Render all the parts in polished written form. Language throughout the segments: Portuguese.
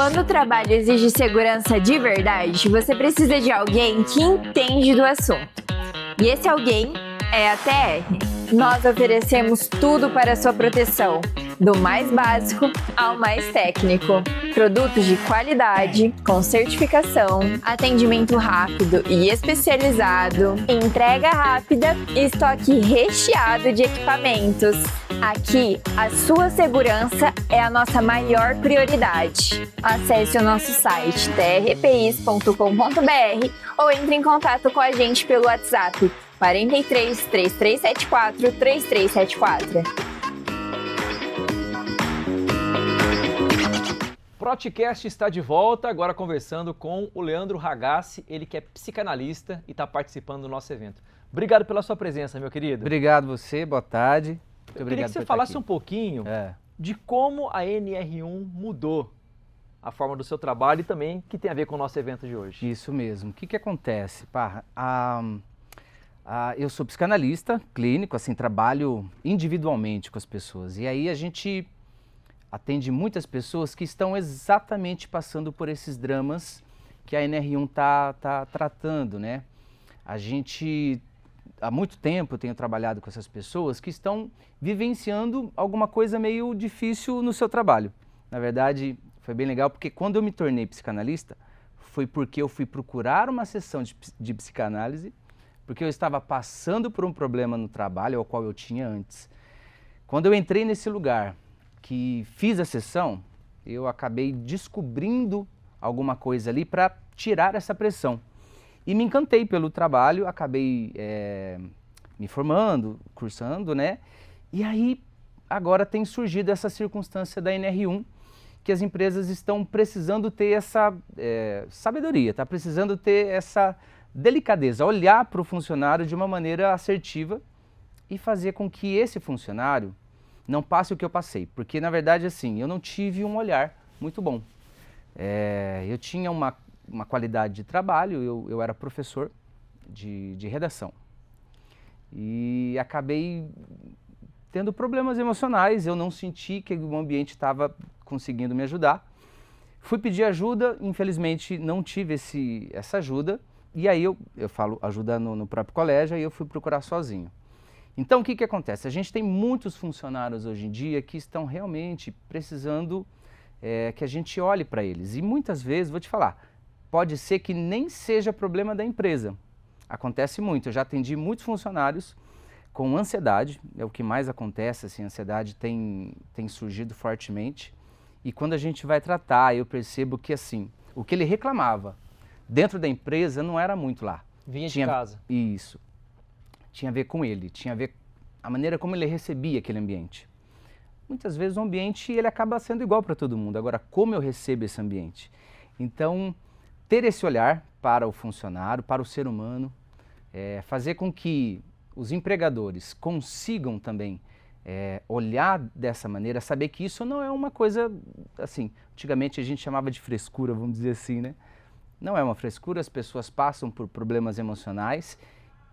Quando o trabalho exige segurança de verdade, você precisa de alguém que entende do assunto. E esse alguém é a TR. Nós oferecemos tudo para a sua proteção, do mais básico ao mais técnico. Produtos de qualidade, com certificação, atendimento rápido e especializado, entrega rápida e estoque recheado de equipamentos. Aqui, a sua segurança é a nossa maior prioridade. Acesse o nosso site trpis.com.br ou entre em contato com a gente pelo WhatsApp 43 3374 3374. Proticast está de volta, agora conversando com o Leandro Ragazzi, ele que é psicanalista e está participando do nosso evento. Obrigado pela sua presença, meu querido. Obrigado você, boa tarde. Eu queria que você falasse um pouquinho de como a NR1 mudou a forma do seu trabalho e também que tem a ver com o nosso evento de hoje. Isso mesmo. O que acontece? Eu sou psicanalista clínico, assim, trabalho individualmente com as pessoas. E aí a gente atende muitas pessoas que estão exatamente passando por esses dramas que a NR1 tá tratando, né? Há muito tempo eu tenho trabalhado com essas pessoas que estão vivenciando alguma coisa meio difícil no seu trabalho. Na verdade, foi bem legal porque quando eu me tornei psicanalista, foi porque eu fui procurar uma sessão de psicanálise, porque eu estava passando por um problema no trabalho, ao qual eu tinha antes. Quando eu entrei nesse lugar, que fiz a sessão, eu acabei descobrindo alguma coisa ali para tirar essa pressão. E me encantei pelo trabalho, acabei me formando, cursando, né? E aí, agora tem surgido essa circunstância da NR1, que as empresas estão precisando ter essa sabedoria, tá precisando ter essa delicadeza, olhar para o funcionário de uma maneira assertiva e fazer com que esse funcionário não passe o que eu passei. Porque, na verdade, assim, eu não tive um olhar muito bom. Eu tinha uma qualidade de trabalho, eu era professor de redação. E acabei tendo problemas emocionais, eu não senti que o ambiente estava conseguindo me ajudar. Fui pedir ajuda, infelizmente não tive essa ajuda, e aí eu falo ajuda no próprio colégio, aí eu fui procurar sozinho. Então o que acontece? A gente tem muitos funcionários hoje em dia que estão realmente precisando que a gente olhe para eles. E muitas vezes, vou te falar, pode ser que nem seja problema da empresa. Acontece muito, eu já atendi muitos funcionários com ansiedade, é o que mais acontece, assim, a ansiedade tem surgido fortemente. E quando a gente vai tratar, eu percebo que assim, o que ele reclamava dentro da empresa não era muito lá. Vinha de casa. Isso. Tinha a ver com ele, tinha a ver a maneira como ele recebia aquele ambiente. Muitas vezes o ambiente ele acaba sendo igual para todo mundo. Agora, como eu recebo esse ambiente? Então, ter esse olhar para o funcionário, para o ser humano, fazer com que os empregadores consigam também olhar dessa maneira, saber que isso não é uma coisa, assim, antigamente a gente chamava de frescura, vamos dizer assim, né? Não é uma frescura, as pessoas passam por problemas emocionais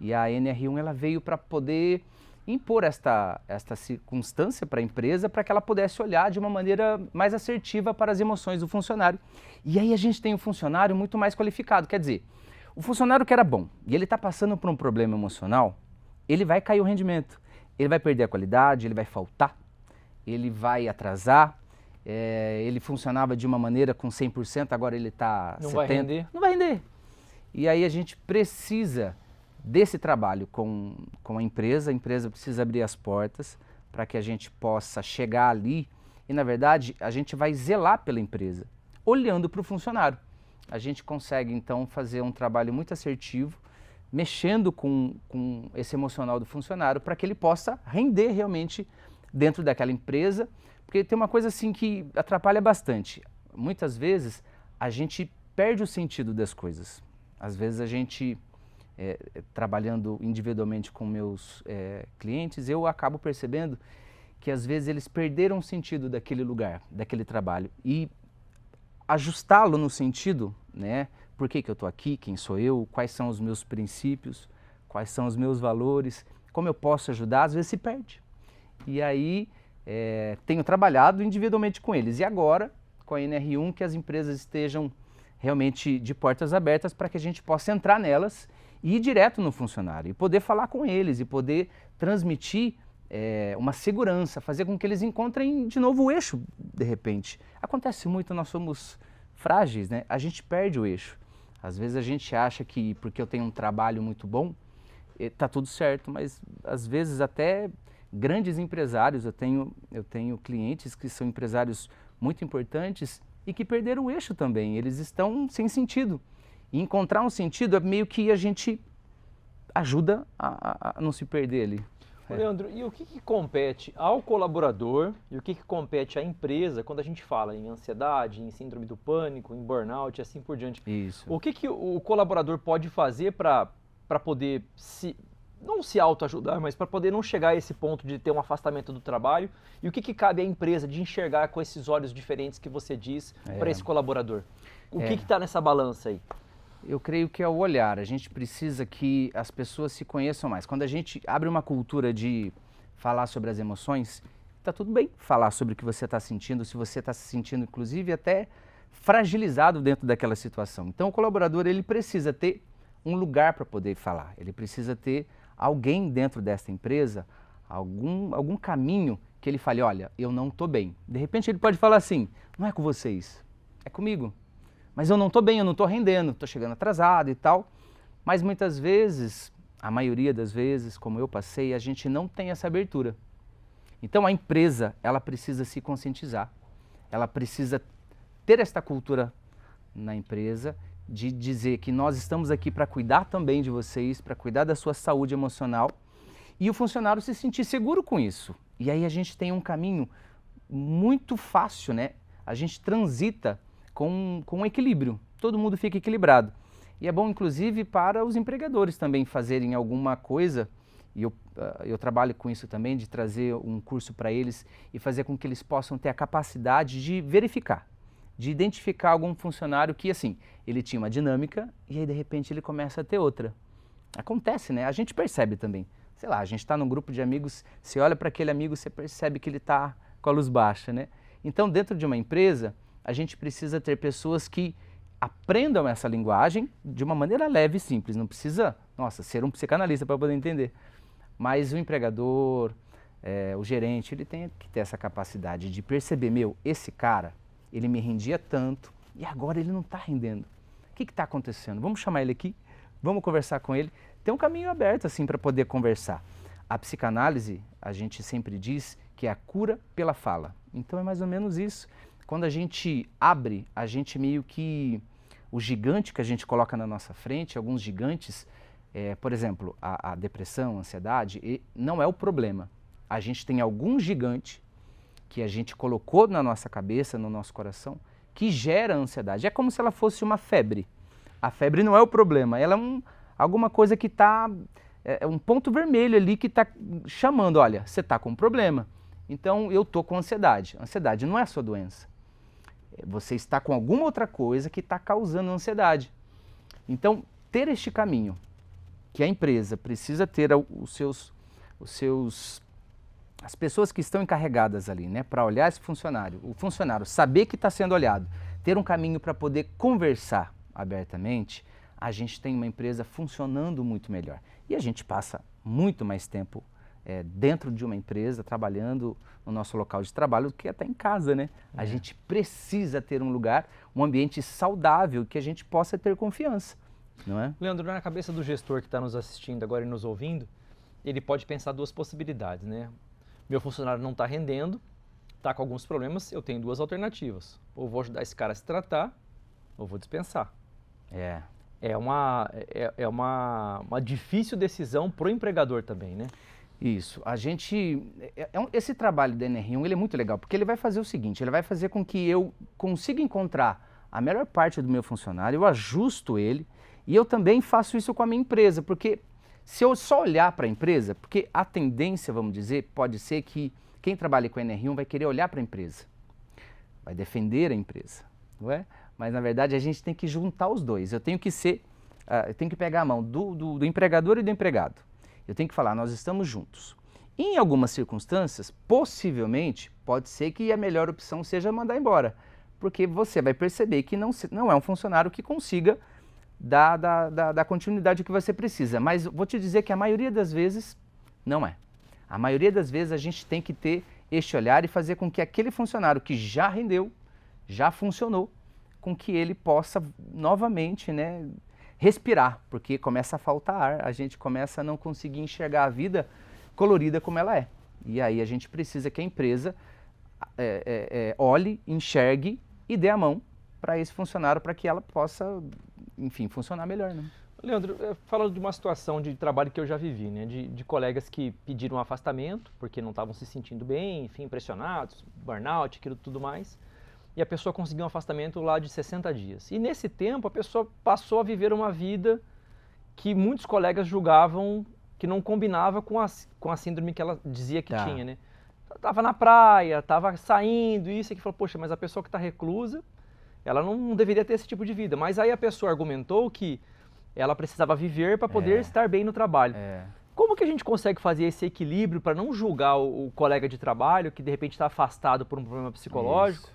e a NR1 ela veio para poder impor esta circunstância para a empresa para que ela pudesse olhar de uma maneira mais assertiva para as emoções do funcionário. E aí a gente tem um funcionário muito mais qualificado, quer dizer, o funcionário que era bom e ele está passando por um problema emocional, ele vai cair o rendimento, ele vai perder a qualidade, ele vai faltar, ele vai atrasar, ele funcionava de uma maneira com 100%, agora ele está 70%. Vai render. Não vai render. E aí a gente precisa desse trabalho com a empresa precisa abrir as portas para que a gente possa chegar ali e, na verdade, a gente vai zelar pela empresa, olhando para o funcionário. A gente consegue, então, fazer um trabalho muito assertivo, mexendo com esse emocional do funcionário para que ele possa render realmente dentro daquela empresa, porque tem uma coisa assim que atrapalha bastante. Muitas vezes a gente perde o sentido das coisas. Às vezes a gente, trabalhando individualmente com meus clientes, eu acabo percebendo que às vezes eles perderam o sentido daquele lugar, daquele trabalho. E ajustá-lo no sentido, né? Por que eu estou aqui, quem sou eu, quais são os meus princípios, quais são os meus valores, como eu posso ajudar, às vezes se perde. E aí tenho trabalhado individualmente com eles. E agora, com a NR1 que as empresas estejam realmente de portas abertas para que a gente possa entrar nelas e ir direto no funcionário, e poder falar com eles, e poder transmitir uma segurança, fazer com que eles encontrem de novo o eixo, de repente. Acontece muito, nós somos frágeis, né? A gente perde o eixo. Às vezes a gente acha que porque eu tenho um trabalho muito bom, está tudo certo, mas às vezes até grandes empresários, eu tenho clientes que são empresários muito importantes e que perderam o eixo também, eles estão sem sentido. E encontrar um sentido é meio que a gente ajuda a não se perder ali. Leandro, e o que compete ao colaborador e o que compete à empresa quando a gente fala em ansiedade, em síndrome do pânico, em burnout e assim por diante? Isso. O que o colaborador pode fazer para poder não se autoajudar, mas para poder não chegar a esse ponto de ter um afastamento do trabalho? E o que cabe à empresa de enxergar com esses olhos diferentes que você diz para esse colaborador? O que está nessa balança aí? Eu creio que é o olhar. A gente precisa que as pessoas se conheçam mais. Quando a gente abre uma cultura de falar sobre as emoções, está tudo bem falar sobre o que você está sentindo, se você está se sentindo, inclusive, até fragilizado dentro daquela situação. Então, o colaborador ele precisa ter um lugar para poder falar. Ele precisa ter alguém dentro desta empresa, algum caminho que ele fale, olha, eu não estou bem. De repente, ele pode falar assim, não é com vocês, é comigo. Mas eu não estou bem, eu não estou rendendo, estou chegando atrasado e tal. Mas muitas vezes, a maioria das vezes, como eu passei, a gente não tem essa abertura. Então a empresa, ela precisa se conscientizar. Ela precisa ter esta cultura na empresa de dizer que nós estamos aqui para cuidar também de vocês, para cuidar da sua saúde emocional e o funcionário se sentir seguro com isso. E aí a gente tem um caminho muito fácil, né? A gente transita com um equilíbrio, todo mundo fica equilibrado. E é bom, inclusive, para os empregadores também fazerem alguma coisa, e eu trabalho com isso também, de trazer um curso para eles e fazer com que eles possam ter a capacidade de verificar, de identificar algum funcionário que, assim, ele tinha uma dinâmica e aí, de repente, ele começa a ter outra. Acontece, né? A gente percebe também. Sei lá, a gente está num grupo de amigos, você olha para aquele amigo, você percebe que ele está com a luz baixa, né? Então, dentro de uma empresa, a gente precisa ter pessoas que aprendam essa linguagem de uma maneira leve e simples. Não precisa, nossa, ser um psicanalista para poder entender. Mas o empregador, o gerente, ele tem que ter essa capacidade de perceber, esse cara, ele me rendia tanto e agora ele não está rendendo. O que está acontecendo? Vamos chamar ele aqui, vamos conversar com ele. Tem um caminho aberto assim para poder conversar. A psicanálise, a gente sempre diz que é a cura pela fala. Então é mais ou menos isso. Quando a gente abre, a gente meio que, o gigante que a gente coloca na nossa frente, alguns gigantes, por exemplo, a depressão, a ansiedade, não é o problema. A gente tem algum gigante que a gente colocou na nossa cabeça, no nosso coração, que gera ansiedade. É como se ela fosse uma febre. A febre não é o problema, ela é alguma coisa que está, um ponto vermelho ali que está chamando, olha, você está com um problema. Então eu estou com ansiedade. Ansiedade não é a sua doença. Você está com alguma outra coisa que está causando ansiedade. Então, ter este caminho, que a empresa precisa ter as pessoas que estão encarregadas ali, né, para olhar esse funcionário, o funcionário saber que está sendo olhado, ter um caminho para poder conversar abertamente, a gente tem uma empresa funcionando muito melhor. E a gente passa muito mais tempo dentro de uma empresa, trabalhando no nosso local de trabalho, do que até em casa, né? A gente precisa ter um lugar, um ambiente saudável, que a gente possa ter confiança, não é? Leandro, na cabeça do gestor que está nos assistindo agora e nos ouvindo, ele pode pensar duas possibilidades, né? Meu funcionário não está rendendo, está com alguns problemas, eu tenho duas alternativas. Ou vou ajudar esse cara a se tratar, ou vou dispensar. É uma difícil decisão para o empregador também, né? Isso. Esse trabalho da NR1 ele é muito legal, porque ele vai fazer o seguinte, ele vai fazer com que eu consiga encontrar a melhor parte do meu funcionário, eu ajusto ele e eu também faço isso com a minha empresa, porque se eu só olhar para a empresa, porque a tendência, vamos dizer, pode ser que quem trabalha com a NR1 vai querer olhar para a empresa, vai defender a empresa, não é? Mas na verdade a gente tem que juntar os dois, eu tenho que pegar a mão do empregador e do empregado. Eu tenho que falar, nós estamos juntos. E em algumas circunstâncias, possivelmente, pode ser que a melhor opção seja mandar embora. porque você vai perceber que não é um funcionário que consiga dar continuidade ao que você precisa. Mas vou te dizer que a maioria das vezes não é. A maioria das vezes a gente tem que ter este olhar e fazer com que aquele funcionário que já rendeu, já funcionou, com que ele possa novamente, né, respirar, porque começa a faltar ar, a gente começa a não conseguir enxergar a vida colorida como ela é. E aí a gente precisa que a empresa olhe, enxergue e dê a mão para esse funcionário para que ela possa, enfim, funcionar melhor, né? Leandro, falando de uma situação de trabalho que eu já vivi, né, de colegas que pediram afastamento porque não estavam se sentindo bem, enfim, pressionados, burnout, aquilo tudo mais, e a pessoa conseguiu um afastamento lá de 60 dias. E nesse tempo a pessoa passou a viver uma vida que muitos colegas julgavam que não combinava com a síndrome que ela dizia que tinha, né? Tava na praia, tava saindo, isso aqui, falou, poxa, mas a pessoa que está reclusa, ela não deveria ter esse tipo de vida. Mas aí a pessoa argumentou que ela precisava viver para poder estar bem no trabalho. Como que a gente consegue fazer esse equilíbrio para não julgar o colega de trabalho que de repente está afastado por um problema psicológico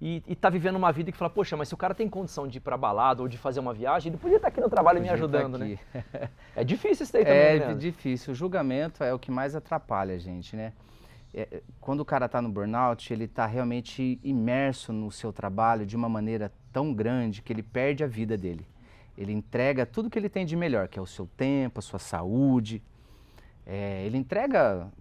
e está vivendo uma vida que fala, poxa, mas se o cara tem condição de ir para balada ou de fazer uma viagem, ele podia estar aqui no trabalho me ajudando, né? É difícil isso daí também, né? É difícil. O julgamento é o que mais atrapalha a gente, né? Quando o cara está no burnout, ele está realmente imerso no seu trabalho de uma maneira tão grande que ele perde a vida dele. Ele entrega tudo que ele tem de melhor, que é o seu tempo, a sua saúde. Ele entrega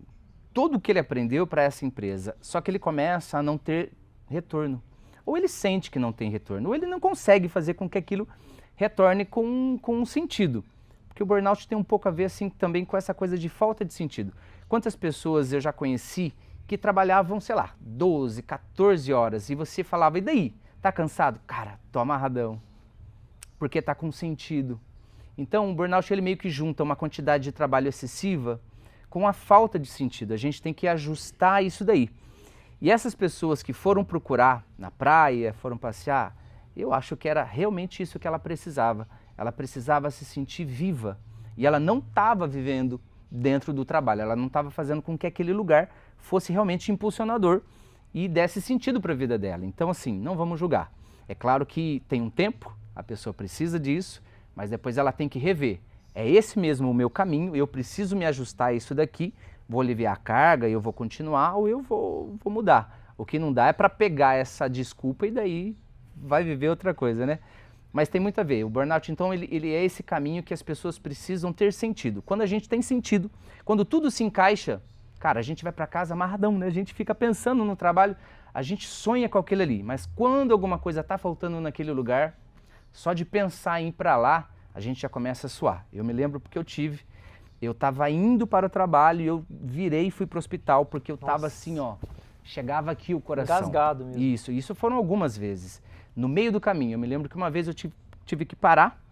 tudo o que ele aprendeu para essa empresa, só que ele começa a não ter retorno. Ou ele sente que não tem retorno, ou ele não consegue fazer com que aquilo retorne com um sentido. Porque o burnout tem um pouco a ver assim, também com essa coisa de falta de sentido. Quantas pessoas eu já conheci que trabalhavam, sei lá, 12, 14 horas e você falava, e daí? Tá cansado? Cara, tô amarradão. Porque tá com sentido. Então o burnout ele meio que junta uma quantidade de trabalho excessiva com a falta de sentido. A gente tem que ajustar isso daí. E essas pessoas que foram procurar na praia, foram passear, eu acho que era realmente isso que ela precisava. Ela precisava se sentir viva. E ela não estava vivendo dentro do trabalho. Ela não estava fazendo com que aquele lugar fosse realmente impulsionador e desse sentido para a vida dela. Então, assim, não vamos julgar. É claro que tem um tempo, a pessoa precisa disso, mas depois ela tem que rever. É esse mesmo o meu caminho, eu preciso me ajustar a isso daqui, vou aliviar a carga, eu vou continuar ou eu vou mudar. O que não dá é para pegar essa desculpa e daí vai viver outra coisa, né? Mas tem muito a ver. O burnout, então, ele é esse caminho que as pessoas precisam ter sentido. Quando a gente tem sentido, quando tudo se encaixa, cara, a gente vai para casa amarradão, né? A gente fica pensando no trabalho, a gente sonha com aquilo ali. Mas quando alguma coisa está faltando naquele lugar, só de pensar em ir para lá, a gente já começa a suar. Eu me lembro porque eu estava indo para o trabalho e eu virei e fui para o hospital porque eu estava assim, ó, chegava aqui o coração. Engasgado mesmo. Isso foram algumas vezes. No meio do caminho, eu me lembro que uma vez eu tive que parar,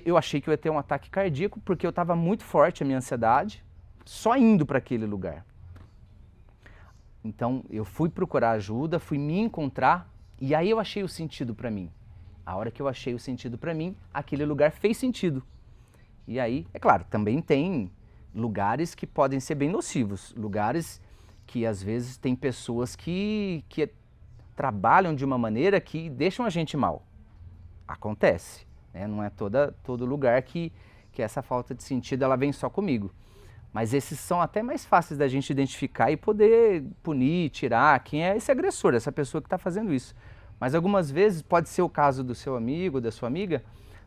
eu achei que eu ia ter um ataque cardíaco porque eu estava muito forte a minha ansiedade, só indo para aquele lugar. Então eu fui procurar ajuda, fui me encontrar e aí eu achei o sentido para mim. A hora que eu achei o sentido para mim, aquele lugar fez sentido. E aí, é claro, também tem lugares que podem ser bem nocivos, lugares que às vezes tem pessoas que trabalham de uma maneira que deixam a gente mal. Acontece, né? Não é todo lugar que essa falta de sentido ela vem só comigo. Mas esses são até mais fáceis da gente identificar e poder punir, tirar quem é esse agressor, essa pessoa que está fazendo isso. Mas algumas vezes pode ser o caso do seu amigo, da sua amiga,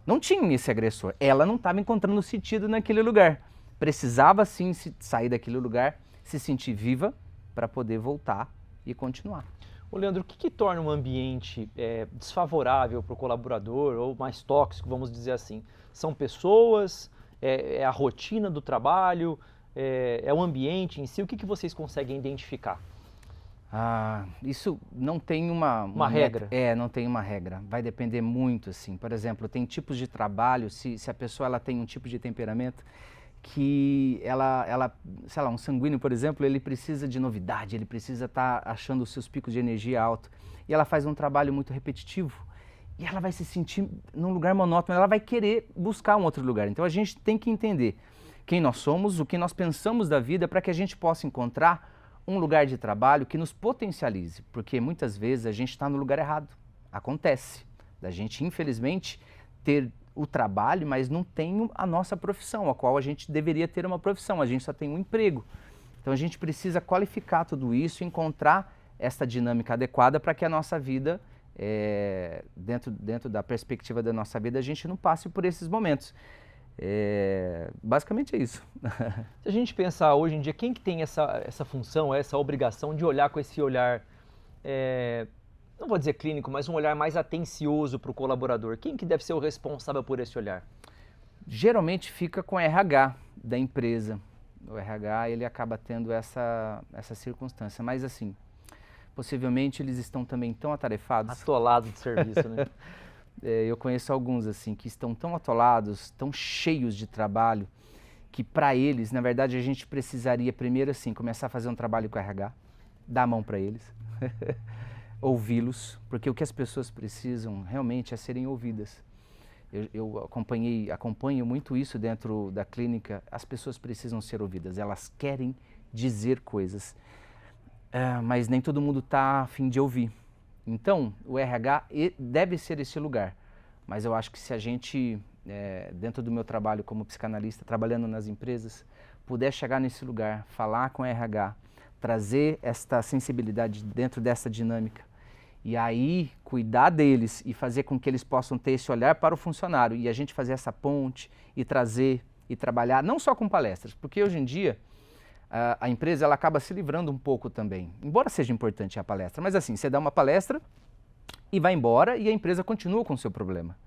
não tinha esse agressor, ela não estava encontrando sentido naquele lugar. Precisava sim sair daquele lugar, se sentir viva para poder voltar e continuar. Ô Leandro, o que torna um ambiente desfavorável para o colaborador ou mais tóxico, vamos dizer assim? São pessoas, é a rotina do trabalho, é o ambiente em si? O que vocês conseguem identificar? Isso não tem uma regra? Não tem uma regra. Vai depender muito, assim. Por exemplo, tem tipos de trabalho, se a pessoa ela tem um tipo de temperamento que ela, sei lá, um sanguíneo, por exemplo, ele precisa de novidade, ele precisa estar achando os seus picos de energia alto. E ela faz um trabalho muito repetitivo. E ela vai se sentir num lugar monótono, ela vai querer buscar um outro lugar. Então a gente tem que entender quem nós somos, o que nós pensamos da vida, para que a gente possa encontrar um lugar de trabalho que nos potencialize, porque muitas vezes a gente está no lugar errado. Acontece da gente, infelizmente, ter o trabalho, mas não tem a nossa profissão, a qual a gente deveria ter uma profissão, a gente só tem um emprego. Então a gente precisa qualificar tudo isso, encontrar essa dinâmica adequada para que a nossa vida, dentro da perspectiva da nossa vida, a gente não passe por esses momentos. Basicamente é isso. Se a gente pensar hoje em dia, quem que tem essa função, essa obrigação de olhar com esse olhar, não vou dizer clínico, mas um olhar mais atencioso para o colaborador? Quem que deve ser o responsável por esse olhar? Geralmente fica com o RH da empresa. O RH, ele acaba tendo essa circunstância, mas assim, possivelmente eles estão também tão atarefados. Atolados de serviço, né? Eu conheço alguns assim que estão tão atolados, tão cheios de trabalho, que para eles, na verdade, a gente precisaria primeiro assim começar a fazer um trabalho com o RH, dar a mão para eles, ouvi-los, porque o que as pessoas precisam realmente é serem ouvidas. Eu acompanho muito isso dentro da clínica. As pessoas precisam ser ouvidas, elas querem dizer coisas, mas nem todo mundo está a fim de ouvir. Então, o RH deve ser esse lugar, mas eu acho que se a gente, dentro do meu trabalho como psicanalista, trabalhando nas empresas, puder chegar nesse lugar, falar com o RH, trazer esta sensibilidade dentro dessa dinâmica, e aí cuidar deles e fazer com que eles possam ter esse olhar para o funcionário, e a gente fazer essa ponte e trazer e trabalhar, não só com palestras, porque hoje em dia a empresa ela acaba se livrando um pouco também, embora seja importante a palestra, mas assim, você dá uma palestra e vai embora e a empresa continua com o seu problema.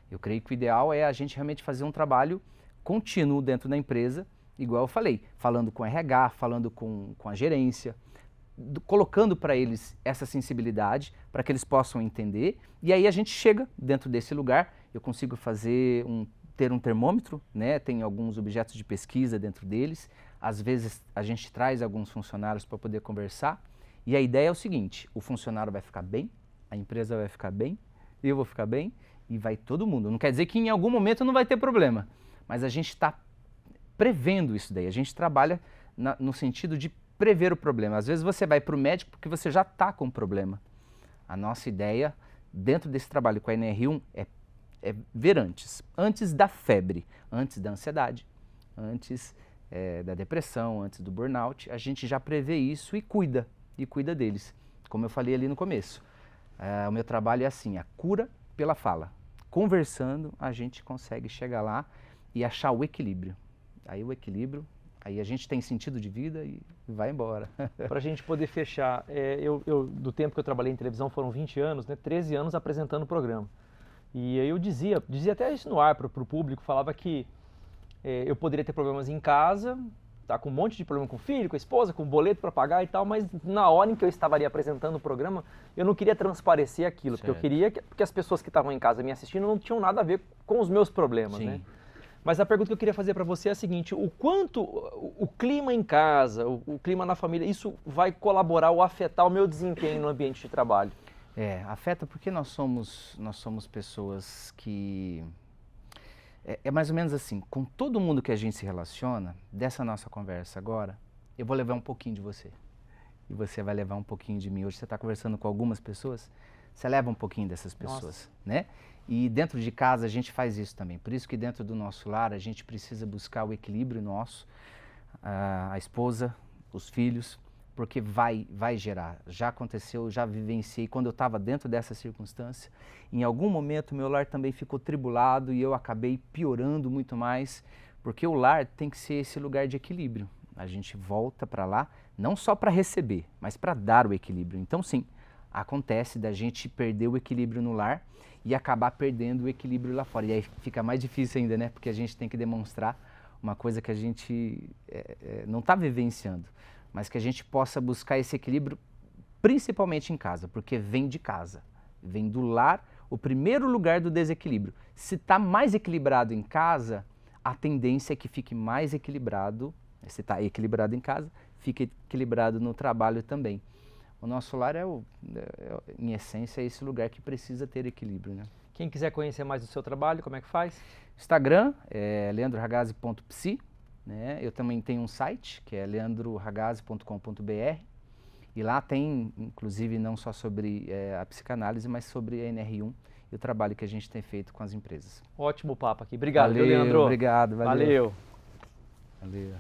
Eu creio que o ideal é a gente realmente fazer um trabalho contínuo dentro da empresa, igual eu falei, falando com o RH, falando com a gerência, colocando para eles essa sensibilidade, para que eles possam entender, e aí a gente chega dentro desse lugar, eu consigo ter um termômetro, né? Tem alguns objetos de pesquisa dentro deles, às vezes a gente traz alguns funcionários para poder conversar, e a ideia é o seguinte, o funcionário vai ficar bem, a empresa vai ficar bem, eu vou ficar bem, e vai todo mundo. Não quer dizer que em algum momento não vai ter problema, mas a gente está prevendo isso daí, a gente trabalha no sentido de prever o problema. Às vezes você vai para o médico porque você já está com um problema. A nossa ideia, dentro desse trabalho com a NR1, é ver antes da febre, antes da ansiedade, antes da depressão, antes do burnout, a gente já prevê isso e cuida deles. Como eu falei ali no começo, o meu trabalho é assim, a cura pela fala. Conversando, a gente consegue chegar lá e achar o equilíbrio. Aí a gente tem sentido de vida e vai embora. Para a gente poder fechar, do tempo que eu trabalhei em televisão foram 20 anos, né, 13 anos apresentando o programa. E aí eu dizia até isso no ar para o público, falava que eu poderia ter problemas em casa, tá com um monte de problema com o filho, com a esposa, com o boleto para pagar e tal, mas na hora em que eu estaria apresentando o programa, eu não queria transparecer aquilo, certo. Porque eu queria que as pessoas que estavam em casa me assistindo não tinham nada a ver com os meus problemas, Sim. né? Mas a pergunta que eu queria fazer para você é a seguinte, o quanto o clima em casa, o clima na família, isso vai colaborar ou afetar o meu desempenho no ambiente de trabalho? Afeta porque nós somos pessoas que... É mais ou menos assim, com todo mundo que a gente se relaciona, dessa nossa conversa agora, eu vou levar um pouquinho de você. E você vai levar um pouquinho de mim. Hoje você está conversando com algumas pessoas, você leva um pouquinho dessas pessoas, Nossa. né? E dentro de casa a gente faz isso também. Por isso que dentro do nosso lar a gente precisa buscar o equilíbrio nosso, a esposa, os filhos, porque vai gerar. Já aconteceu, já vivenciei, quando eu estava dentro dessa circunstância, em algum momento meu lar também ficou tribulado e eu acabei piorando muito mais, porque o lar tem que ser esse lugar de equilíbrio. A gente volta para lá, não só para receber, mas para dar o equilíbrio. Então sim, acontece da gente perder o equilíbrio no lar e acabar perdendo o equilíbrio lá fora. E aí fica mais difícil ainda, né? Porque a gente tem que demonstrar uma coisa que a gente não está vivenciando, mas que a gente possa buscar esse equilíbrio principalmente em casa, porque vem de casa, vem do lar, o primeiro lugar do desequilíbrio. Se está mais equilibrado em casa, a tendência é que fique mais equilibrado, se está equilibrado em casa, fica equilibrado no trabalho também. O nosso lar em essência, é esse lugar que precisa ter equilíbrio, né? Quem quiser conhecer mais do seu trabalho, como é que faz? Instagram é leandroragazzi.psi, né? Eu também tenho um site que é leandroragazzi.com.br E lá tem, inclusive, não só sobre a psicanálise, mas sobre a NR1 e o trabalho que a gente tem feito com as empresas. Ótimo papo aqui. Obrigado, Valeu, viu, Leandro? Obrigado, valeu. Valeu. Valeu.